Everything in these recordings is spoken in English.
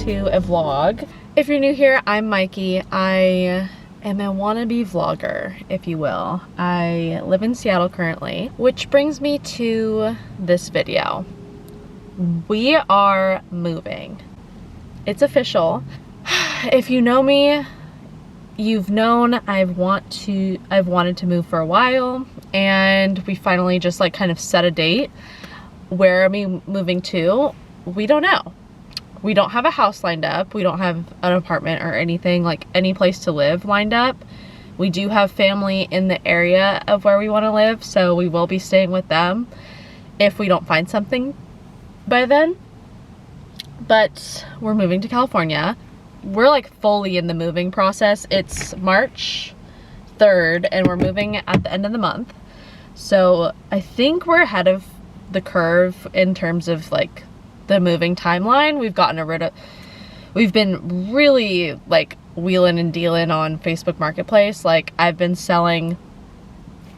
to a vlog. If you're new here, I'm Mikey. I am a wannabe vlogger, if you will. I live in Seattle currently, which brings me to this video. We are moving. It's official. If you know me, you've known I've wanted to move for a while, and we finally just like kind of set a date. Where are we moving to? We don't know. We don't have a house lined up. We don't have an apartment or anything, like any place to live lined up. We do have family in the area of where we want to live, so we will be staying with them if we don't find something by then. But we're moving to California. We're like fully in the moving process. It's March 3rd and we're moving at the end of the month. So I think we're ahead of the curve in terms of like the moving timeline. We've been really like wheeling and dealing on Facebook Marketplace. Like I've been selling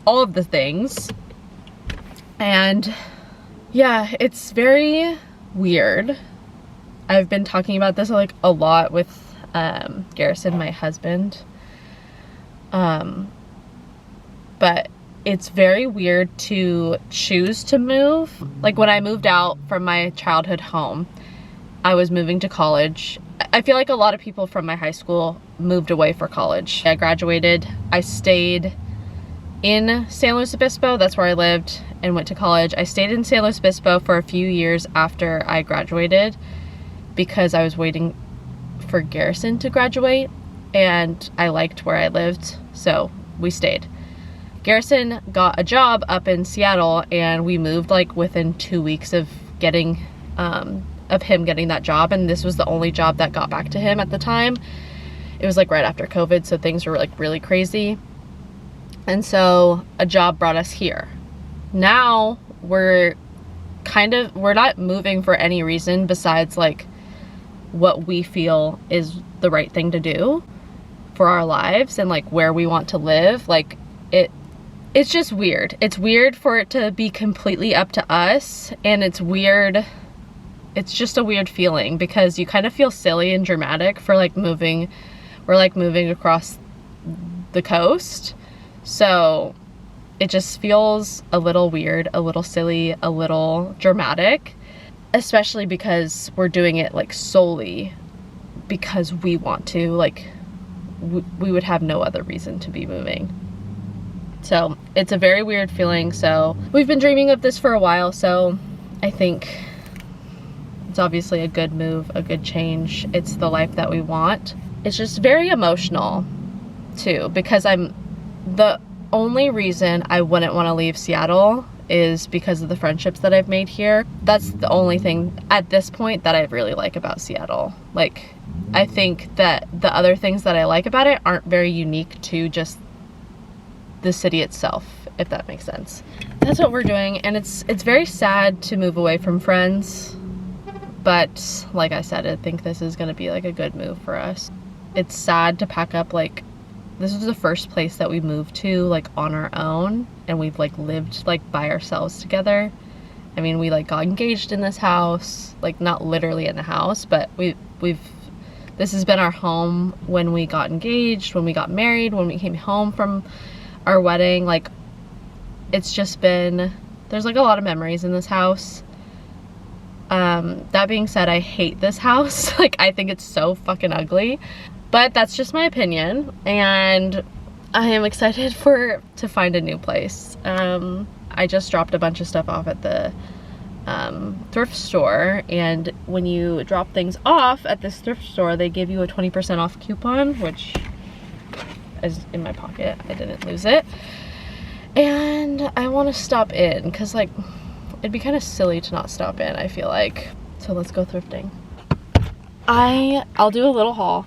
all of the things, and yeah, it's very weird. I've been talking about this like a lot with Garrison, my husband, but it's very weird to choose to move. Like when I moved out from my childhood home, I was moving to college. I feel like a lot of people from my high school moved away for college. I graduated, I stayed in San Luis Obispo, that's where I lived, and went to college. I stayed in San Luis Obispo for a few years after I graduated because I was waiting for Garrison to graduate, and I liked where I lived, so we stayed. Garrison got a job up in Seattle, and we moved like within 2 weeks of him getting that job, and this was the only job that got back to him at the time. It was like right after COVID, so things were like really crazy, and so a job brought us here. Now we're not moving for any reason besides like what we feel is the right thing to do for our lives and like where we want to live. Like it's just weird. It's weird for it to be completely up to us, and it's weird. It's just a weird feeling because you kind of feel silly and dramatic for like moving. We're like moving across the coast, so it just feels a little weird, a little silly, a little dramatic, especially because we're doing it like solely because we want to. Like we would have no other reason to be moving. So it's a very weird feeling. So we've been dreaming of this for a while, so I think it's obviously a good move, a good change. It's the life that we want. It's just very emotional too, because the only reason I wouldn't want to leave Seattle is because of the friendships that I've made here. That's the only thing at this point that I really like about Seattle. Like I think that the other things that I like about it aren't very unique to just the city itself, if that makes sense. That's what we're doing, and it's very sad to move away from friends, but like I said, I think this is gonna be like a good move for us. It's sad to pack up. Like this was the first place that we moved to like on our own, and we've like lived like by ourselves together. I mean, we like got engaged in this house, like not literally in the house, but this has been our home when we got engaged, when we got married, when we came home from our wedding. Like it's just been, there's like a lot of memories in this house. That being said, I hate this house. Like I think it's so fucking ugly, but that's just my opinion, and I am excited to find a new place. I just dropped a bunch of stuff off at the thrift store, and when you drop things off at this thrift store, they give you a 20% off coupon, which is in my pocket. I didn't lose it, and I want to stop in because like it'd be kind of silly to not stop in, I feel like. So let's go thrifting. I'll do a little haul,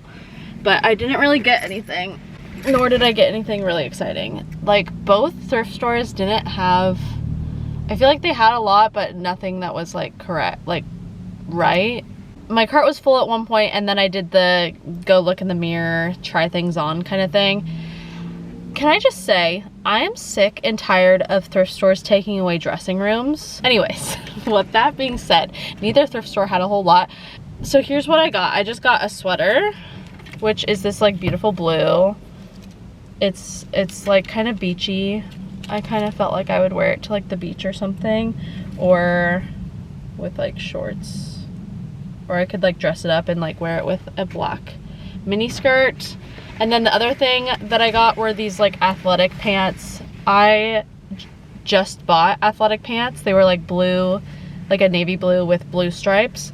but I didn't really get anything, nor did I get anything really exciting. Like both thrift stores didn't have, I feel like they had a lot, but nothing that was like correct, like right. My cart was full at one point, and then I did the go look in the mirror, try things on kind of thing. Can I just say, I am sick and tired of thrift stores taking away dressing rooms. Anyways, with that being said, neither thrift store had a whole lot. So here's what I got. I just got a sweater, which is this like beautiful blue. It's like kind of beachy. I kind of felt like I would wear it to like the beach or something, or with like shorts, or I could like dress it up and like wear it with a black mini skirt. And then the other thing that I got were these like athletic pants. I just bought athletic pants. They were like blue, like a navy blue with blue stripes.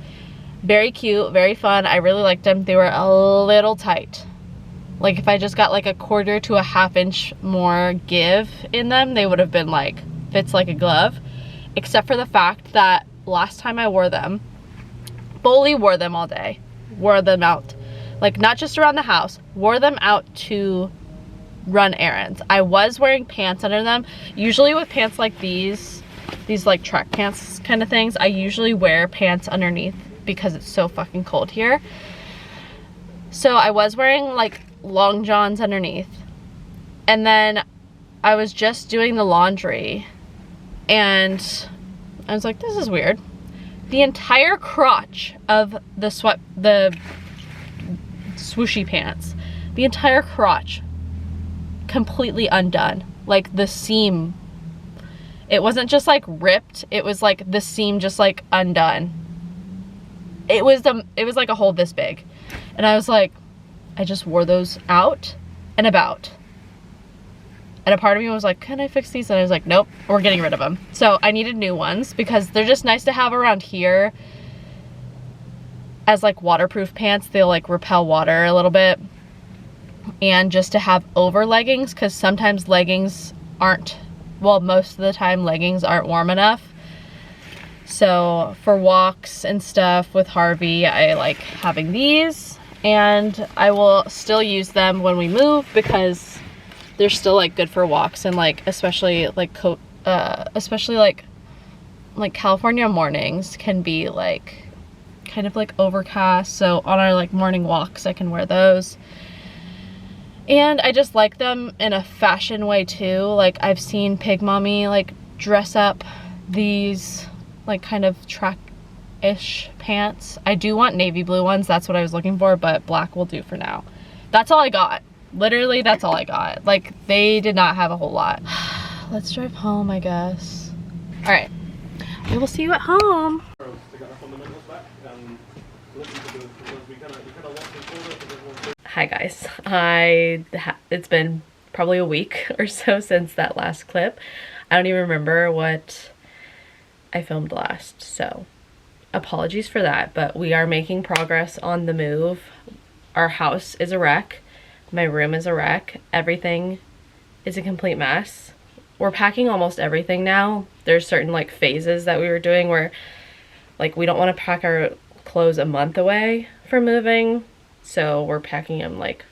Very cute, very fun. I really liked them. They were a little tight. Like if I just got like a quarter to a half inch more give in them, they would have been like, fits like a glove. Except for the fact that last time I wore them, fully wore them all day. Wore them out. Like not just around the house, wore them out to run errands. I was wearing pants under them. Usually with pants like these like track pants kind of things, I usually wear pants underneath because it's so fucking cold here. So I was wearing like long johns underneath, and then I was just doing the laundry and I was like, this is weird. The entire crotch of the swooshy pants, the entire crotch completely undone. Like the seam, it wasn't just like ripped, it was like the seam just like undone. It was like a hole this big. And I was like, I just wore those out and about. And a part of me was like, can I fix these? And I was like, nope, we're getting rid of them. So I needed new ones because they're just nice to have around here as like waterproof pants. They'll like repel water a little bit. And just to have over leggings, because sometimes leggings aren't, well, most of the time leggings aren't warm enough. So for walks and stuff with Harvey, I like having these, and I will still use them when we move because they're still like good for walks, and like especially like like California mornings can be like kind of like overcast. So on our like morning walks, I can wear those. And I just like them in a fashion way too. Like I've seen Pig Mommy like dress up these like kind of track-ish pants. I do want navy blue ones. That's what I was looking for, but black will do for now. That's all I got. Literally, that's all I got. Like they did not have a whole lot. Let's drive home, I guess. All right, we will see you at home. Hi guys, it's been probably a week or so since that last clip. I don't even remember what I filmed last, so apologies for that, but we are making progress on the move. Our house is a wreck. My room is a wreck. Everything is a complete mess. We're packing almost everything now. There's certain like phases that we were doing where like we don't want to pack our clothes a month away from moving. So we're packing them like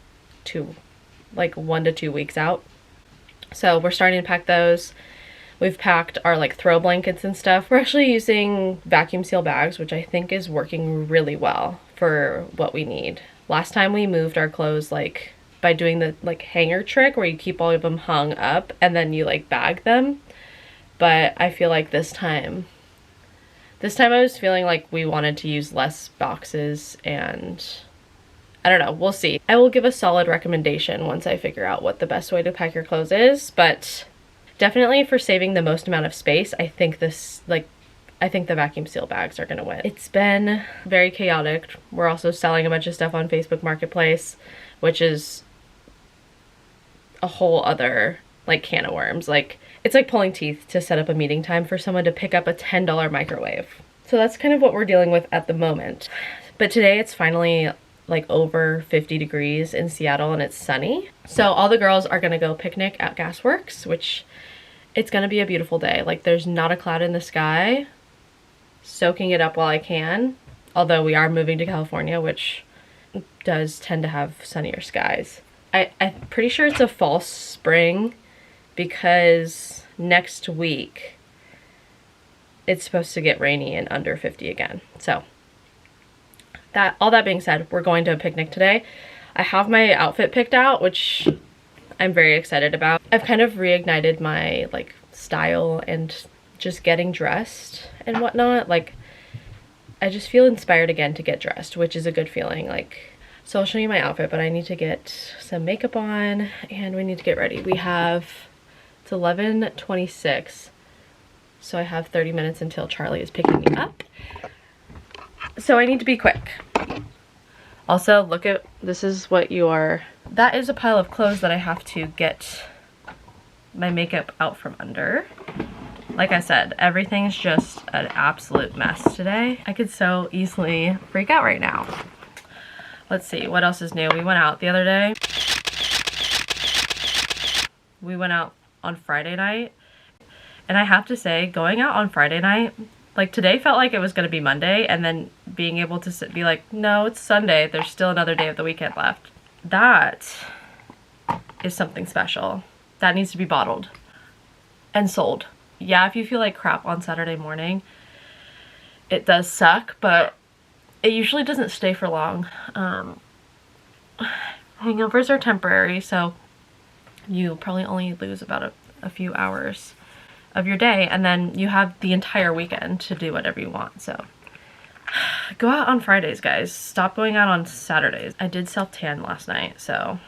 1 to 2 weeks out. So we're starting to pack those. We've packed our like throw blankets and stuff. We're actually using vacuum seal bags, which I think is working really well for what we need. Last time we moved our clothes like by doing the like hanger trick where you keep all of them hung up and then you like bag them. But I feel like this time I was feeling like we wanted to use less boxes, and I don't know, we'll see. I will give a solid recommendation once I figure out what the best way to pack your clothes is, but definitely for saving the most amount of space, I think the vacuum seal bags are gonna win. It's been very chaotic. We're also selling a bunch of stuff on Facebook Marketplace, which is a whole other like can of worms. Like it's like pulling teeth to set up a meeting time for someone to pick up a $10 microwave. So that's kind of what we're dealing with at the moment. But today it's finally like over 50 degrees in Seattle and it's sunny. So all the girls are gonna go picnic at Gasworks, which it's gonna be a beautiful day. Like there's not a cloud in the sky. Soaking it up while I can. Although we are moving to California, which does tend to have sunnier skies. I'm pretty sure it's a false spring because next week it's supposed to get rainy and under 50 again. So all that being said, we're going to a picnic today. I have my outfit picked out, which I'm very excited about. I've kind of reignited my like style and just getting dressed and whatnot. Like I just feel inspired again to get dressed, which is a good feeling. Like, so I'll show you my outfit, but I need to get some makeup on and we need to get ready. It's 11:26, so I have 30 minutes until Charlie is picking me up. So I need to be quick. Also, look at, this is what you are, that is a pile of clothes that I have to get my makeup out from under. Like I said, everything's just an absolute mess today. I could so easily freak out right now. Let's see, what else is new? We went out the other day. We went out on Friday night. And I have to say, going out on Friday night, like today felt like it was going to be Monday, and then being able to be like, no, it's Sunday. There's still another day of the weekend left. That is something special. That needs to be bottled and sold. Yeah, if you feel like crap on Saturday morning, it does suck, but it usually doesn't stay for long. Hangovers are temporary, so you probably only lose about a few hours of your day, and then you have the entire weekend to do whatever you want. So go out on Fridays, guys. Stop going out on Saturdays. I did self-tan last night, so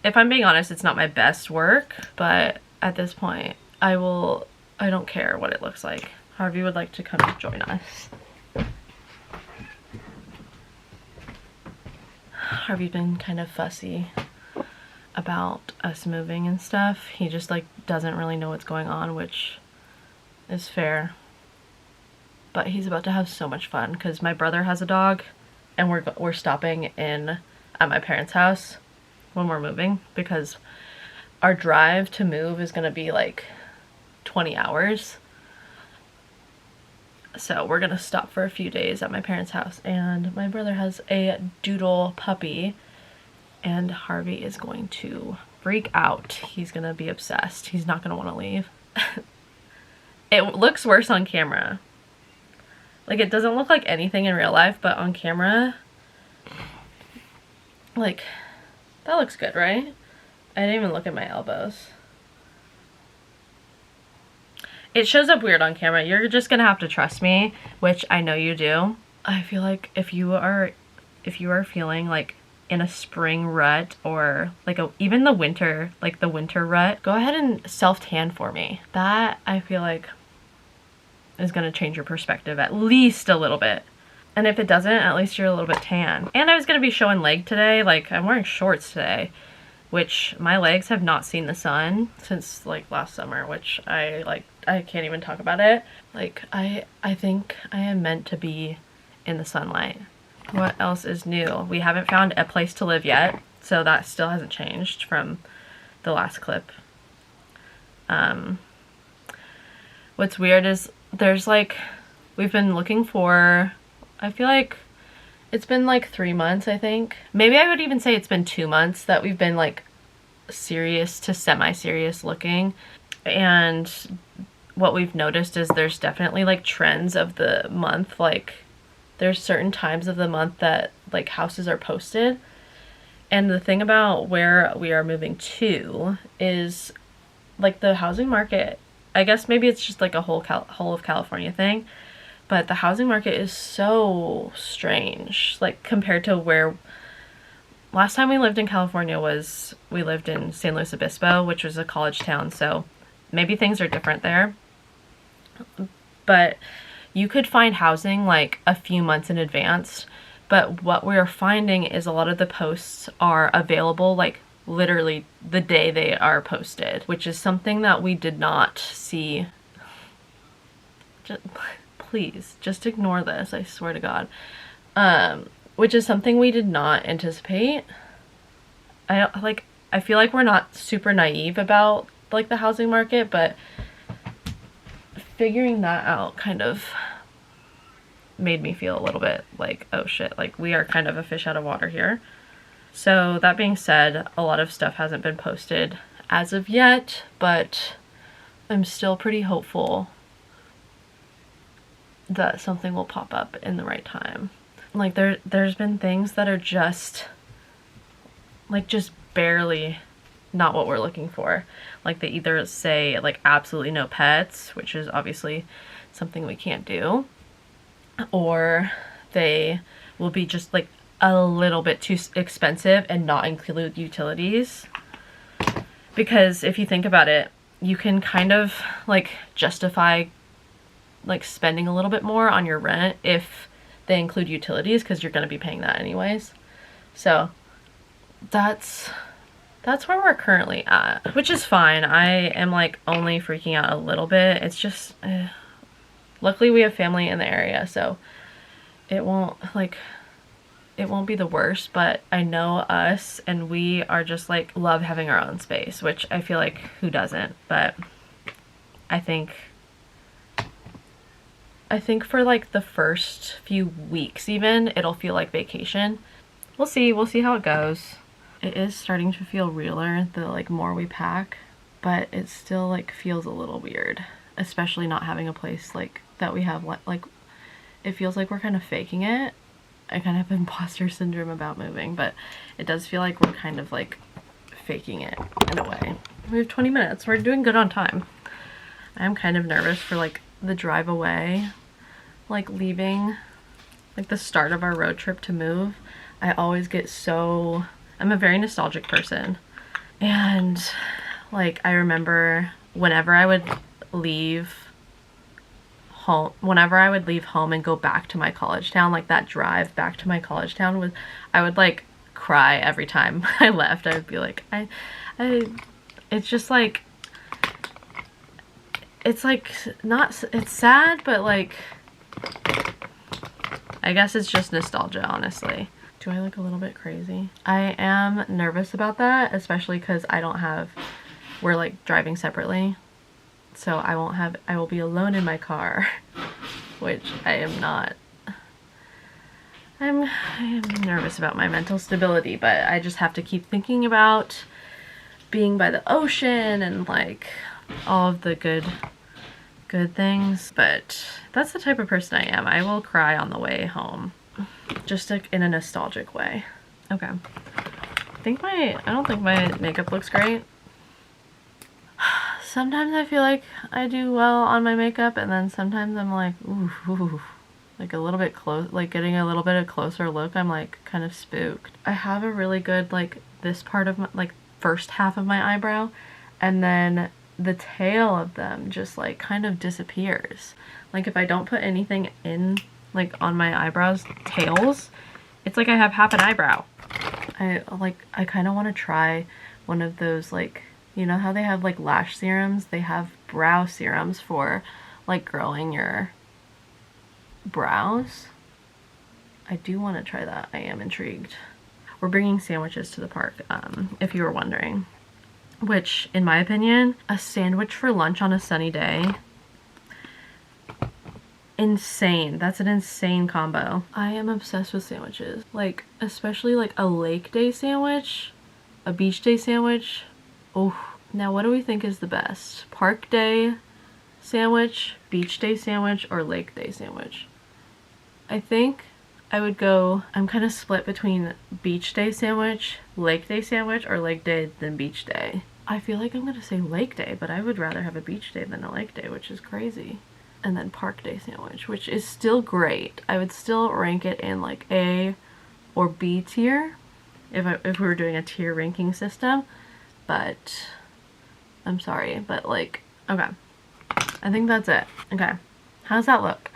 if I'm being honest, it's not my best work, but at this point, I don't care what it looks like. However you would like to come join us. Harvey's been kind of fussy about us moving and stuff. He just like doesn't really know what's going on, which is fair. But he's about to have so much fun because my brother has a dog, and we're stopping in at my parents' house when we're moving, because our drive to move is gonna be like 20 hours. So we're gonna stop for a few days at my parents' house, and my brother has a doodle puppy, and Harvey is going to freak out. He's gonna be obsessed. He's not gonna want to leave. It looks worse on camera. Like, it doesn't look like anything in real life, but on camera, like, that looks good, right? I didn't even look at my elbows. It shows up weird on camera. You're just gonna have to trust me, which I know you do. I feel like if you are feeling like in a spring rut, or like even the winter rut, go ahead and self-tan for me. That, I feel like, is gonna change your perspective at least a little bit. And if it doesn't, at least you're a little bit tan. And I was gonna be showing leg today. Like, I'm wearing shorts today, which my legs have not seen the sun since like last summer, which I can't even talk about it. Like, I think I am meant to be in the sunlight. What else is new? We haven't found a place to live yet, so that still hasn't changed from the last clip. What's weird is there's like, we've been looking for, I feel like it's been like 3 months, I think. Maybe I would even say it's been 2 months that we've been like serious to semi-serious looking. And what we've noticed is there's definitely like trends of the month. Like, there's certain times of the month that like houses are posted. And the thing about where we are moving to is like the housing market, I guess maybe it's just like a whole of California thing, but the housing market is so strange. Like, compared to where last time we lived in California was, we lived in San Luis Obispo, which was a college town, so maybe things are different there. But you could find housing like a few months in advance, but what we're finding is a lot of the posts are available like literally the day they are posted, which is something that we did not see. Please, just ignore this, I swear to God. Which is something we did not anticipate. I feel like we're not super naive about like the housing market, but figuring that out kind of made me feel a little bit like, oh shit, like we are kind of a fish out of water here. So that being said, a lot of stuff hasn't been posted as of yet, but I'm still pretty hopeful that something will pop up in the right time. Like, there's been things that are just barely not what we're looking for. Like, they either say like absolutely no pets, which is obviously something we can't do, or they will be just like a little bit too expensive and not include utilities. Because if you think about it, you can kind of like justify like spending a little bit more on your rent if they include utilities, because you're going to be paying that anyways. So that's where we're currently at, which is fine. I am like only freaking out a little bit. It's just luckily we have family in the area, so it won't be the worst. But I know us, and we are just like love having our own space, which I feel like who doesn't. But I think for like the first few weeks even, it'll feel like vacation. We'll see how it goes. It is starting to feel realer the like more we pack, but it still like feels a little weird, especially not having a place like that we have. Like it feels like we're kind of faking it. I kind of have imposter syndrome about moving, but it does feel like we're kind of like faking it in a way. We have 20 minutes. We're doing good on time. I'm kind of nervous for like the drive away, like leaving, like the start of our road trip to move. I always get so, I'm a very nostalgic person, and like I remember whenever I would leave home and go back to my college town, like that drive back to my college town was, I would like cry every time I left. I would be like, it's just like, it's like not, it's sad, but like, I guess it's just nostalgia, honestly. Do I look a little bit crazy? I am nervous about that, especially because we're like driving separately. So I will be alone in my car, which I am not. I am nervous about my mental stability, but I just have to keep thinking about being by the ocean and like all of the good things. But that's the type of person I am. I will cry on the way home, just like in a nostalgic way. Okay. I don't think my makeup looks great. Sometimes I feel like I do well on my makeup, and then sometimes I'm like, ooh, like a little bit close, like getting a little bit of closer look, I'm like kind of spooked. I have a really good, like this part of my, like first half of my eyebrow, and then the tail of them just like kind of disappears. Like if I don't put anything in, like on my eyebrows, tails, it's like I have half an eyebrow. I kind of want to try one of those, like, you know how they have like lash serums? They have brow serums for like growing your brows. I do want to try that. I am intrigued. We're bringing sandwiches to the park, if you were wondering. Which, in my opinion, a sandwich for lunch on a sunny day, insane. That's an insane combo. I am obsessed with sandwiches. Like, especially like a lake day sandwich, a beach day sandwich. Oh, now what do we think is the best? Park day sandwich, beach day sandwich, or lake day sandwich? I think I would go, I'm kind of split between beach day sandwich, lake day sandwich, or lake day then beach day. I feel like I'm gonna say lake day, but I would rather have a beach day than a lake day, which is crazy. And then park day sandwich, which is still great. I would still rank it in like A or B tier if we were doing a tier ranking system. But I'm sorry, but like, okay, I think that's it. Okay, how's that look?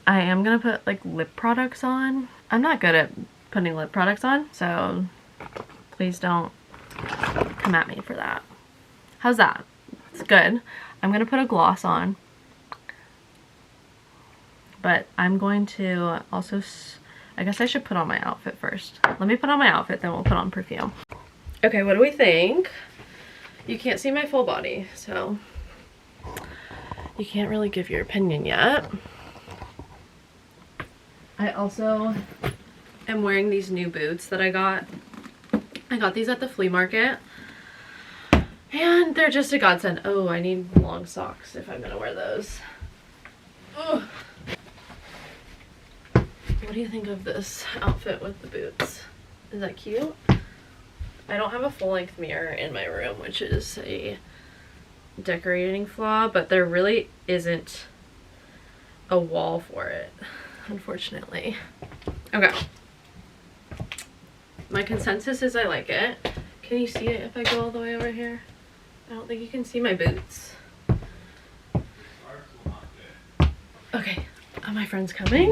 I am gonna put like lip products on. I'm not good at putting lip products on, so please don't come at me for that. How's that? It's good. I'm gonna put a gloss on, but I'm going to also, I guess I should put on my outfit first. Let me put on my outfit, then we'll put on perfume. Okay, what do we think? You can't see my full body, so you can't really give your opinion yet. I also am wearing these new boots that I got. I got these at the flea market, and they're just a godsend. Oh, I need long socks if I'm gonna wear those. Ugh. What do you think of this outfit with the boots? Is that cute? I don't have a full-length mirror in my room, which is a decorating flaw, but there really isn't a wall for it. unfortunately. Okay. My consensus is I like it. Can you see it if I go all the way over here? I don't think you can see my boots. Okay, are my friends coming?